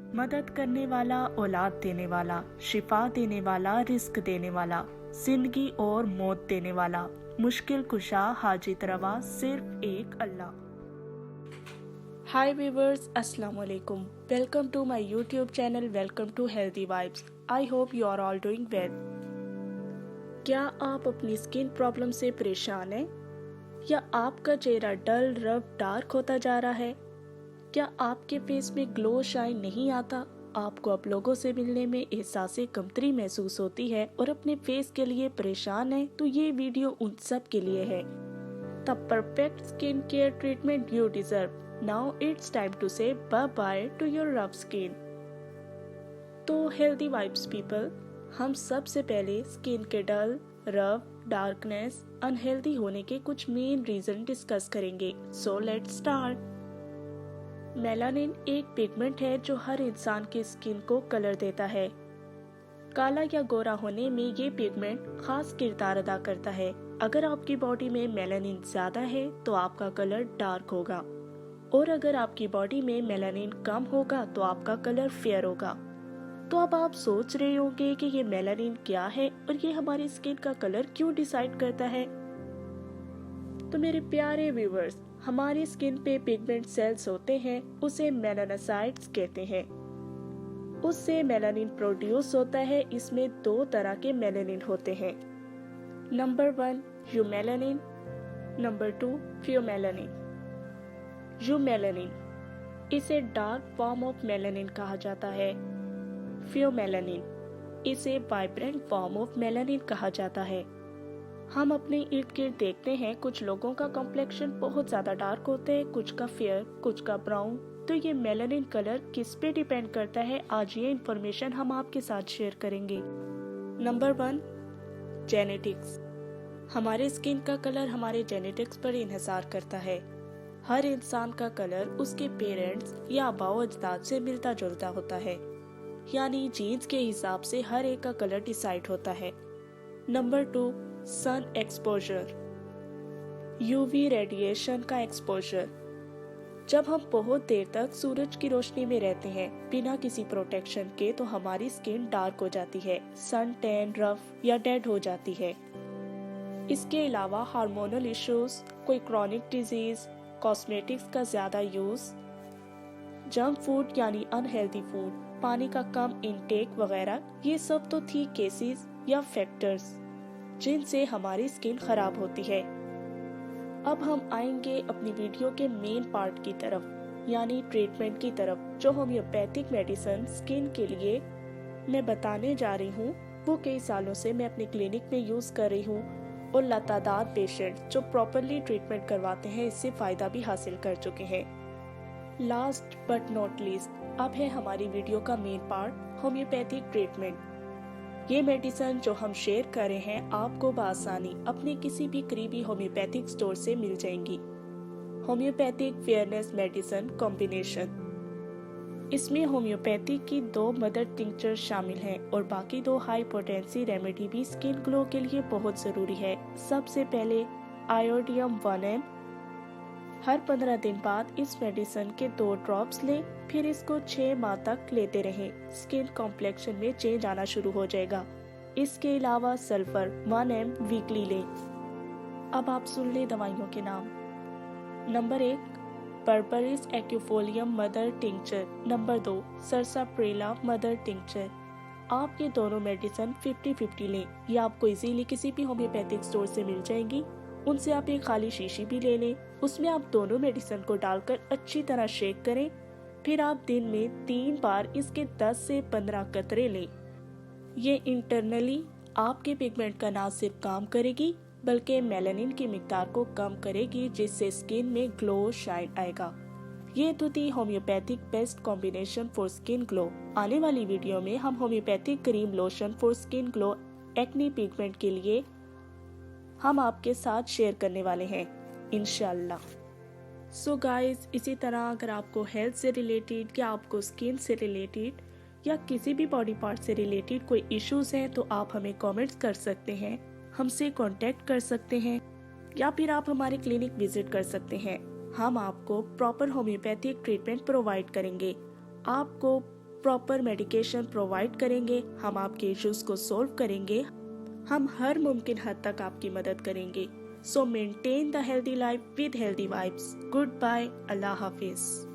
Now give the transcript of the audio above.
मदद करने वाला, औलाद देने वाला, शिफा देने वाला, रिस्क देने वाला, जिंदगी और मौत देने वाला, मुश्किल कुशा, हाजित रवा, सिर्फ एक अल्लाह। हाय व्यूअर्स, अस्सलाम वालेकुम। Welcome to my YouTube channel, welcome to healthy vibes. I hope you are all doing well. क्या आप अपनी स्किन प्रॉब्लम से परेशान हैं? या आपका चेहरा डल, रफ, डार्क होता जा रहा है? क्या आपके फेस में ग्लो शाइन नहीं आता? आपको अब लोगों से मिलने में एहसास कमतरी महसूस होती है और अपने फेस के लिए परेशान है? तो ये वीडियो उन सब के लिए है। The perfect skin care treatment you deserve. Now it's time to say bye bye to your rough skin. तो हेल्दी वाइब्स पीपल, हम सबसे पहले स्किन के डल, रफ, डार्कनेस, अनहेल्दी होने के कुछ मेन रीजन डिस्कस करेंगे। So let's start. मेलानिन एक पिगमेंट है जो हर इंसान की स्किन को कलर देता है। काला या गोरा होने में ये पिगमेंट खास किरदार अदा करता है। अगर आपकी बॉडी में मेलानिन ज्यादा है तो आपका कलर डार्क होगा, और अगर आपकी बॉडी में मेलानिन कम होगा तो आपका कलर फेयर होगा। तो अब आप सोच रहे होंगे कि ये मेलानिन क्या है और ये हमारी स्किन का कलर क्यों डिसाइड करता है। तो मेरे प्यारे व्यूअर्स, हमारी स्किन पे पिगमेंट सेल्स होते हैं, उसे मेलानोसाइट्स कहते हैं। उससे मेलानिन प्रोड्यूस होता है। इसमें दो तरह के मेलानिन होते हैं। Number 1 eumelanin, number 2 फ्यूमेलानिन। यूमेलानिन, इसे डार्क फॉर्म ऑफ मेलानिन कहा जाता है। फ्यूमेलानिन, इसे वाइब्रेंट फॉर्म ऑफ मेलानिन कहा जाता है। हम अपने इर्द गिर्द देखते हैं कुछ लोगों का कॉम्प्लेक्शन बहुत ज्यादा डार्क होते हैं, कुछ का फेयर, कुछ का ब्राउन। तो ये मेलानिन कलर किस पे डिपेंड करता है, आज ये इन्फॉर्मेशन हम आपके साथ शेयर करेंगे। Number 1 genetics. हमारे स्किन का कलर हमारे जेनेटिक्स पर इन्हिसार करता है। हर इंसान का कलर उसके पेरेंट्स या आबाओ अजदाद से मिलता जुलता होता है, यानी जीन्स के हिसाब से हर एक का कलर डिसाइड होता है। Number 2 sun exposure, UV radiation का एक्सपोजर। जब हम बहुत देर तक सूरज की रोशनी में रहते हैं बिना किसी प्रोटेक्शन के तो हमारी स्किन डार्क हो जाती है, सन टैन, रफ या डेड हो जाती है। इसके अलावा हार्मोनल इश्यूज, कोई क्रॉनिक डिजीज, कॉस्मेटिक्स का ज्यादा यूज, जंक फूड यानी अनहेल्दी फूड, पानी का कम इनटेक वगैरह, ये सब तो थी केसेस या फैक्टर्स जिनसे हमारी स्किन खराब होती है। अब हम आएंगे अपनी वीडियो के मेन पार्ट की तरफ, यानी ट्रीटमेंट की तरफ, जो होम्योपैथिक मेडिसिन स्किन के लिए मैं बताने जा रही हूँ। वो कई सालों से मैं अपने क्लिनिक में यूज कर रही हूँ और लातादार पेशेंट जो प्रॉपरली ट्रीटमेंट करवाते हैं इससे फायदा भी हासिल कर चुके हैं। लास्ट बट नॉट लीस्ट, अब है हमारी वीडियो का मेन पार्ट, होम्योपैथिक ट्रीटमेंट। ये मेडिसिन जो हम शेयर कर रहे हैं आपको बआसानी अपने किसी भी करीबी होम्योपैथिक स्टोर से मिल जाएंगी। Homeopathic fairness medicine combination. इसमें होम्योपैथिक की 2 मदर टिंक्चर शामिल हैं और बाकी 2 हाई पोटेंसी रेमेडी भी स्किन ग्लो के लिए बहुत जरूरी है। सबसे पहले आयोडियम 1 mg। हर 15 दिन बाद इस मेडिसिन के 2 ड्रॉप्स लें, फिर इसको 6 माह तक लेते रहें। स्किन कॉम्प्लेक्शन में चेंज आना शुरू हो जाएगा। इसके अलावा सल्फर 1 mg वीकली लें। अब आप सुन लें दवाइयों के नाम। Number 1 berberis aquifolium mother tincture, number 2 sarsaparilla mother tincture. आप ये दोनों मेडिसिन 50-50 लें। ये आपको इजीली किसी भी होम्योपैथिक स्टोर से मिल जाएंगी। उनसे आप एक खाली शीशी भी ले लें, उसमें आप दोनों मेडिसिन को डालकर अच्छी तरह शेक करें। फिर आप दिन में 3 बार इसके 10 से 15 कतरे लें। ये इंटरनली आपके पिगमेंट का ना सिर्फ काम करेगी बल्कि मेलानिन की मिकदार को कम करेगी, जिससे स्किन में ग्लो शाइन आएगा। ये तो थी homeopathic best combination for skin glow. आने वाली वीडियो में हम homeopathic cream lotion for skin glow acne pigment के लिए हम आपके साथ शेयर करने वाले हैं इंशाल्लाह। सो गाइस, इसी तरह अगर आपको हेल्थ से रिलेटेड या आपको स्किन से रिलेटेड या किसी भी बॉडी पार्ट से रिलेटेड कोई इश्यूज हैं तो आप हमें कमेंट्स कर सकते हैं, हमसे कांटेक्ट कर सकते हैं या फिर आप हमारे क्लिनिक विजिट कर सकते हैं। हम आपको प्रॉपर होम्योपैथिक ट्रीटमेंट प्रोवाइड करेंगे। आपको प्रॉपर मेडिकेशन प्रोवाइड करेंगे, हम आपके इश्यूज को सोल्व करेंगे, हम हर मुमकिन हद तक आपकी मदद करेंगे। So maintain the healthy life with healthy vibes. Good bye, अल्लाह हाफिज।